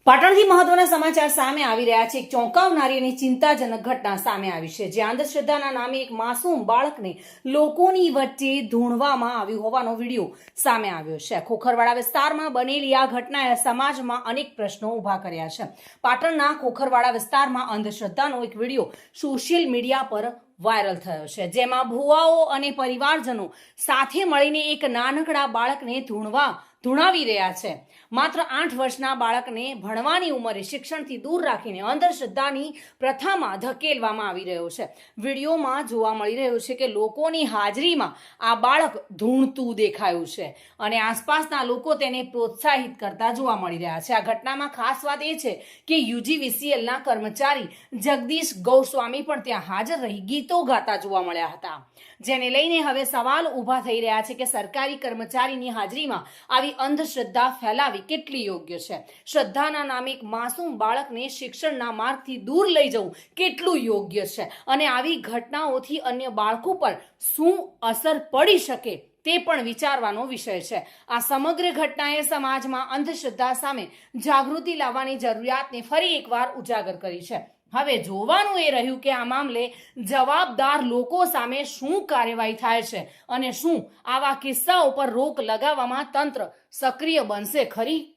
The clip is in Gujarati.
પાટણથી મહત્વના સમાચાર સામે આવી રહ્યા છે. એક ચોંકાવનારી અને ચિંતાજનક ઘટના સામે આવી છે, જે અંધશ્રદ્ધાના નામે એક માસૂમ બાળકને લોકોની વચ્ચે ધૂણવામાં આવ્યું હોવાનો વિડીયો સામે આવ્યો છે. ખોખરવાડા વિસ્તારમાં બનેલી આ ઘટનાએ સમાજમાં અનેક પ્રશ્નો ઊભા કર્યા છે. પાટણના ખોખરવાડા વિસ્તારમાં અંધશ્રદ્ધાનો એક વિડીયો સોશિયલ મીડિયા પર વાયરલ થયો છે, જેમાં ભુવાઓ અને પરિવારજનો સાથે મળીને એક નાનકડા બાળકને ધૂણાવી રહ્યા છે. માત્ર 8 વર્ષના બાળકને ભણવાની ઉંમરે શિક્ષણથી દૂર રાખીને અંધશ્રદ્ધાની પ્રથામાં ધકેલવામાં આવી રહ્યો છે. વિડીયોમાં જોવા મળી રહ્યું છે કે લોકોની હાજરીમાં આ બાળક ધૂણતું દેખાયું છે અને આસપાસના લોકો તેને પ્રોત્સાહિત કરતા જોવા મળી રહ્યા છે. આ ઘટનામાં ખાસ વાત એ છે કે UGVCLના કર્મચારી જગદીશ ગૌસ્વામી પણ ત્યાં હાજર રહી ગીતો ગાતા જોવા મળ્યા હતા, જેને લઈને હવે સવાલ ઊભા થઈ રહ્યા છે કે સરકારી કર્મચારીની હાજરીમાં આવી અંધશ્રદ્ધા ફેલાવી કેટલી યોગ્ય છે. શ્રદ્ધાના નામે એક માસૂમ બાળકને શિક્ષણના માર્ગથી દૂર લઈ જવું કેટલું યોગ્ય છે અને આવી ઘટનાઓથી અન્ય બાળકો પર શું અસર પડી શકે તે પણ વિચારવાનો વિષય છે. આ સમગ્ર ઘટનાએ સમાજમાં અંધશ્રદ્ધા સામે જાગૃતિ લાવવાની જરૂરિયાતને ફરી એકવાર ઉજાગર કરી છે. હવે જોવાનું એ રહ્યું કે આ મામલે જવાબદાર લોકો સામે શું કાર્યવાહી થાય છે અને શું આવા કિસ્સાઓ પર રોક લગાવવામાં તંત્ર સક્રિય બનશે ખરી.